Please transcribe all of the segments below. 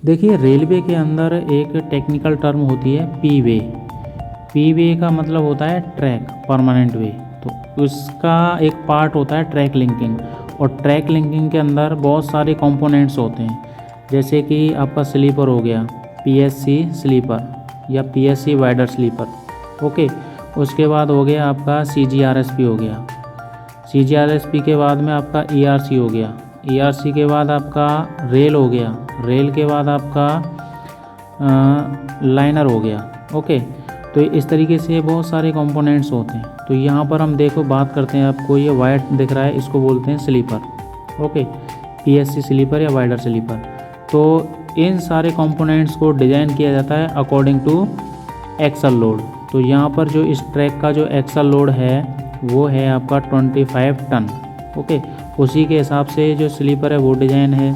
देखिए रेलवे के अंदर एक टेक्निकल टर्म होती है पी वे। पी वे का मतलब होता है ट्रैक, परमानेंट वे। तो उसका एक पार्ट होता है ट्रैक लिंकिंग, और ट्रैक लिंकिंग के अंदर बहुत सारे कंपोनेंट्स होते हैं। जैसे कि आपका स्लीपर हो गया, पीएससी स्लीपर या पीएससी वाइडर स्लीपर, ओके। उसके बाद हो गया आपका सीजीआरएसपी हो गया। सीजीआरएसपी के बाद में आपका ईआरसी हो गया। ईआरसी के बाद आपका रेल हो गया। रेल के बाद आपका लाइनर हो गया, ओके। तो इस तरीके से बहुत सारे कंपोनेंट्स होते हैं। तो यहाँ पर हम देखो बात करते हैं, आपको ये वाइड दिख रहा है, इसको बोलते हैं स्लीपर, ओके, पीएससी स्लीपर या वाइडर स्लीपर। तो इन सारे कंपोनेंट्स को डिज़ाइन किया जाता है अकॉर्डिंग टू एक्सल लोड। तो यहाँ पर जो इस ट्रैक का जो एक्सल लोड है वो है आपका 25 टन, ओके। उसी के हिसाब से जो स्लीपर है वो डिज़ाइन है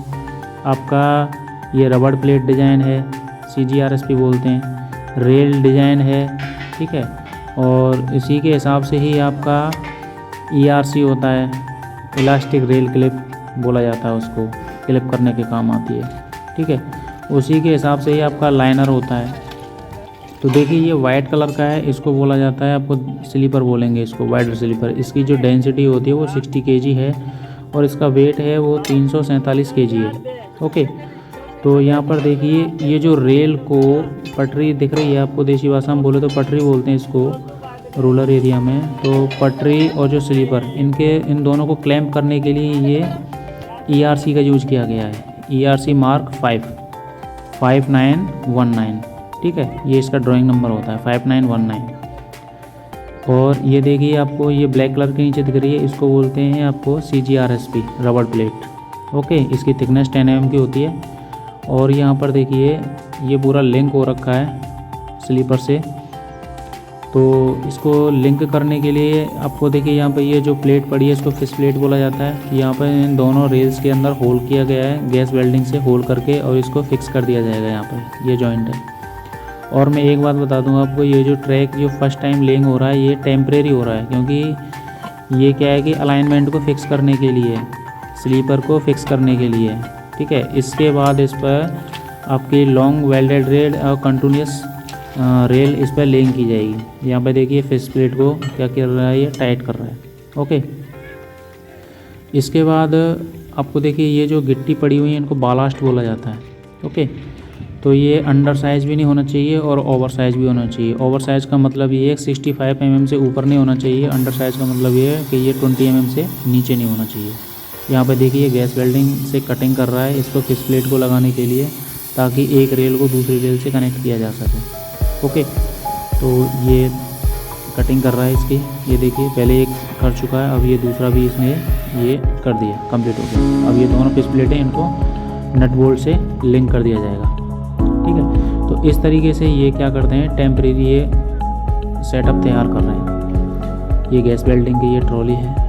आपका, ये रबड़ प्लेट डिज़ाइन है, सीजीआरएसपी बोलते हैं, रेल डिज़ाइन है, ठीक है। और इसी के हिसाब से ही आपका ईआरसी होता है, इलास्टिक रेल क्लिप बोला जाता है, उसको क्लिप करने के काम आती है, ठीक है। उसी के हिसाब से ही आपका लाइनर होता है। तो देखिए ये वाइट कलर का है, इसको बोला जाता है, आपको स्लीपर बोलेंगे इसको, वाइडर स्लीपर। इसकी जो डेंसिटी होती है वो 60 kg है, और इसका वेट है वो 347 kg है, ओके। तो यहाँ पर देखिए ये जो रेल को पटरी दिख रही है आपको, देसी भाषा में बोले तो पटरी बोलते हैं इसको रूरल एरिया में। तो पटरी और जो स्लीपर, इन दोनों को क्लैंप करने के लिए ये ईआरसी का यूज़ किया गया है, ईआरसी मार्क 5919, ठीक है। ये इसका ड्राइंग नंबर होता है 5919। और ये देखिए आपको ये ब्लैक कलर के नीचे दिख रही है, इसको बोलते हैं आपको सीजीआरएसपी रबड़ प्लेट, ओके। इसकी थिकनेस 10 mm की होती है। और यहाँ पर देखिए ये पूरा लिंक हो रखा है स्लीपर से। तो इसको लिंक करने के लिए आपको देखिए यहाँ पे ये जो प्लेट पड़ी है इसको फिश प्लेट बोला जाता है। यहाँ पर इन दोनों रेल्स के अंदर होल किया गया है गैस वेल्डिंग से, होल करके, और इसको फिक्स कर दिया जाएगा। यहाँ पर ये जॉइंट है। और मैं एक बात बता दूँ आपको, ये जो ट्रैक जो फर्स्ट टाइम लेइंग हो रहा है ये टेम्परेरी हो रहा है, क्योंकि ये क्या है कि अलाइनमेंट को फिक्स करने के लिए, स्लीपर को फिक्स करने के लिए, ठीक है। इसके बाद इस पर आपकी लॉन्ग वेल्डेड रेल और कंटिन्यूस रेल इस पर लेइंग की जाएगी। यहाँ पे देखिए फिश प्लेट को क्या कर रहा है, ये टाइट कर रहा है, ओके। इसके बाद आपको देखिए ये जो गिट्टी पड़ी हुई है इनको बालास्ट बोला जाता है, ओके। तो ये अंडर साइज़ भी नहीं होना चाहिए और ओवर साइज़ भी होना चाहिए। ओवर साइज़ का मतलब ये है 65 mm से ऊपर नहीं होना चाहिए। अंडर साइज़ का मतलब ये है कि ये 20 mm से नीचे नहीं होना चाहिए। यहाँ पे देखिए गैस वेल्डिंग से कटिंग कर रहा है इसको फिश प्लेट को लगाने के लिए, ताकि एक रेल को दूसरी रेल से कनेक्ट किया जा सके, ओके। तो ये कटिंग कर रहा है इसकी, ये देखिए पहले एक कर चुका है, अब ये दूसरा भी इसने ये कर दिया, कंप्लीट हो गया। अब ये दोनों फिश प्लेटें इनको नट बोल्ट से लिंक कर दिया जाएगा, ठीक है। तो इस तरीके से ये क्या करते हैं, टेम्परेरी ये सेटअप तैयार कर रहे हैं। ये गैस वेल्डिंग की ये ट्रॉली है,